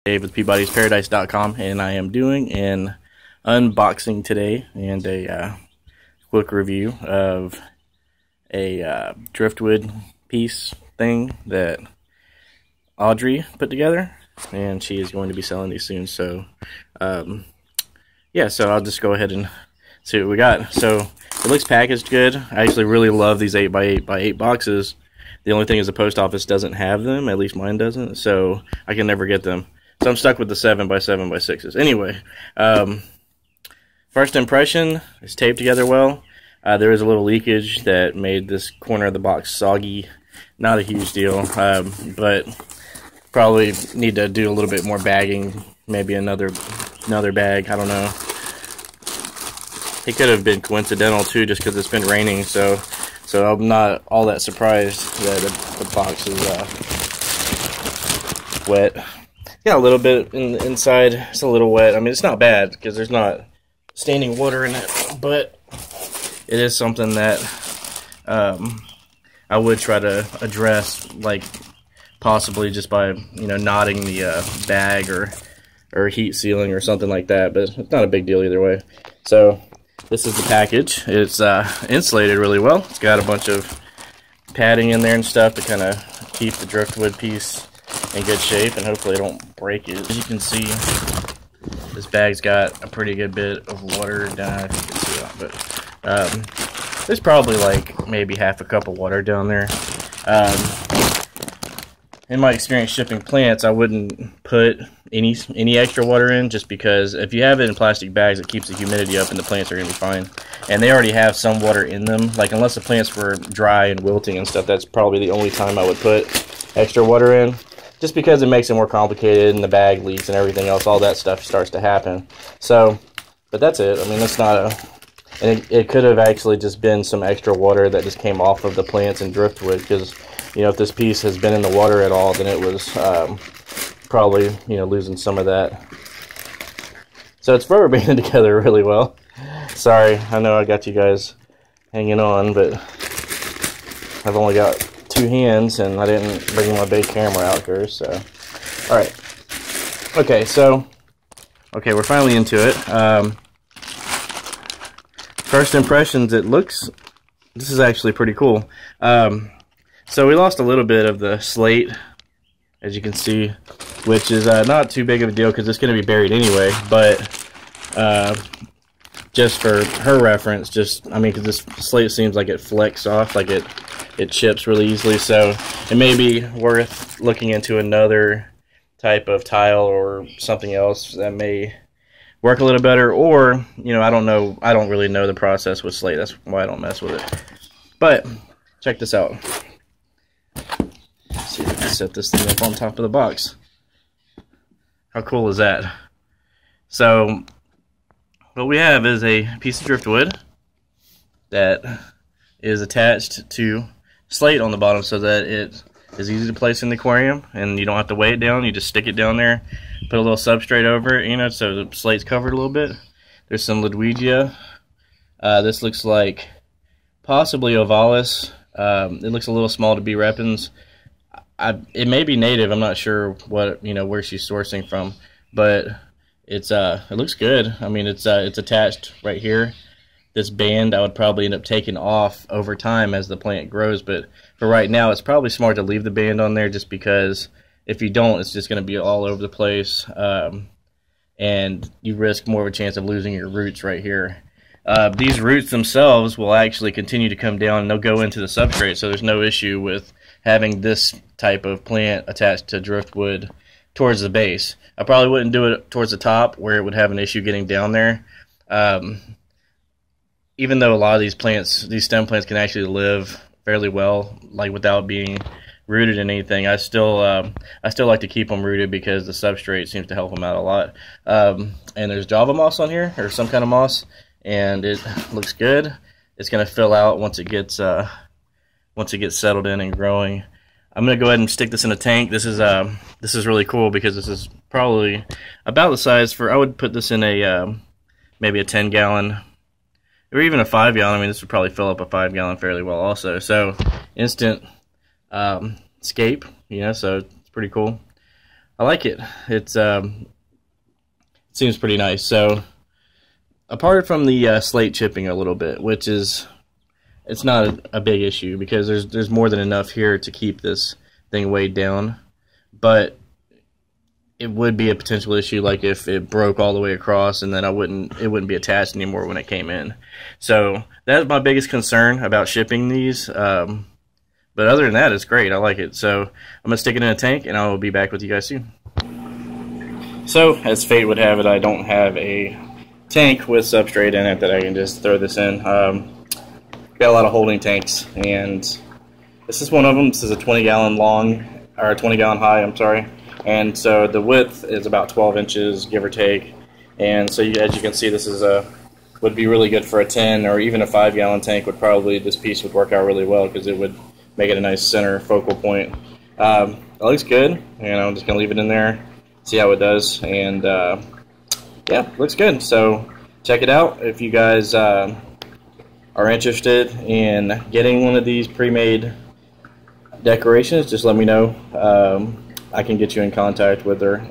Dave with Peabody'sParadise.com, and I am doing an unboxing today and a quick review of a Driftwood piece thing that Audrey put together, and she is going to be selling these soon. So yeah, so I'll just go ahead and see what we got. So it looks packaged good. I actually really love these 8x8 boxes. The only thing is the post office doesn't have them, at least mine doesn't, so I can never get them. So I'm stuck with the 7x7x6s. Anyway, first impression, it's taped together well. There was a little leakage that made this corner of the box soggy. Not a huge deal, but probably need to do a little bit more bagging. Maybe another bag, I don't know. It could have been coincidental too, just because it's been raining, so I'm not all that surprised that the box is wet. Yeah, a little bit inside. It's a little wet. I mean, it's not bad because there's not standing water in it, but it is something that I would try to address, like possibly just by knotting the bag or heat sealing or something like that. But it's not a big deal either way. So this is the package. It's insulated really well. It's got a bunch of padding in there and stuff to kind of keep the Driftwood piece in good shape, and hopefully I don't break it. As you can see, this bag's got a pretty good bit of water down. I think you can see that, but there's probably like maybe half a cup of water down there. In my experience shipping plants, I wouldn't put any extra water in, just because if you have it in plastic bags, it keeps the humidity up and the plants are going to be fine. And they already have some water in them. Like, unless the plants were dry and wilting and stuff, that's probably the only time I would put extra water in, just because it makes it more complicated and the bag leaks and everything else. All that stuff starts to happen. So, but that's it. I mean, that's not a... And it could have actually just been some extra water that just came off of the plants in Driftwood, because if this piece has been in the water at all, then it was probably losing some of that. So it's rubber banded together really well. Sorry, I know I got you guys hanging on, but I've only got two hands and I didn't bring my big camera out here. So all right, okay, we're finally into it. First impressions, this is actually pretty cool. So we lost a little bit of the slate, as you can see, which is not too big of a deal because it's going to be buried anyway, but just for her reference, because this slate seems like it flecks off, like it chips really easily, so it may be worth looking into another type of tile or something else that may work a little better, or I don't know, I don't really know the process with slate. That's why I don't mess with it. But check this out. Let's see if I can set this thing up on top of the box. How cool is that? So what we have is a piece of Driftwood that is attached to slate on the bottom, so that it is easy to place in the aquarium and you don't have to weigh it down. You just stick it down there, put a little substrate over it, so the slate's covered a little bit. There's some Ludwigia. This looks like possibly Ovalis. It looks a little small to be Repens. It may be native. I'm not sure what where she's sourcing from, but it looks good. I mean, it's attached right here. This band I would probably end up taking off over time as the plant grows, but for right now it's probably smart to leave the band on there, just because if you don't, it's just going to be all over the place, and you risk more of a chance of losing your roots right here. These roots themselves will actually continue to come down and they'll go into the substrate, so there's no issue with having this type of plant attached to Driftwood towards the base. I probably wouldn't do it towards the top where it would have an issue getting down there. Even though a lot of these plants, these stem plants, can actually live fairly well, like without being rooted in anything, I still like to keep them rooted because the substrate seems to help them out a lot. And there's Java moss on here, or some kind of moss, and it looks good. It's going to fill out once it gets settled in and growing. I'm going to go ahead and stick this in a tank. This is really cool because this is probably about the size for, I would put this in a maybe a 10-gallon or even a 5-gallon. I mean, this would probably fill up a 5-gallon fairly well also. So instant escape, so it's pretty cool. I like it. It seems pretty nice. So apart from the slate chipping a little bit, which is, it's not a big issue because there's more than enough here to keep this thing weighed down, but it would be a potential issue like if it broke all the way across and then it wouldn't be attached anymore when it came in. So that's my biggest concern about shipping these. But other than that, it's great. I like it. So I'm gonna stick it in a tank and I will be back with you guys soon. So as fate would have it, I don't have a tank with substrate in it that I can just throw this in. Got a lot of holding tanks, and this is one of them. This is a 20-gallon long, or a 20-gallon high, I'm sorry. And so the width is about 12 inches, give or take. And so as you can see, this is would be really good for a 10 or even a 5-gallon tank. This piece would work out really well because it would make it a nice center focal point. It looks good, and I'm just gonna leave it in there, see how it does, and yeah, looks good. So check it out if you guys are interested in getting one of these pre-made decorations. Just let me know. I can get you in contact with her.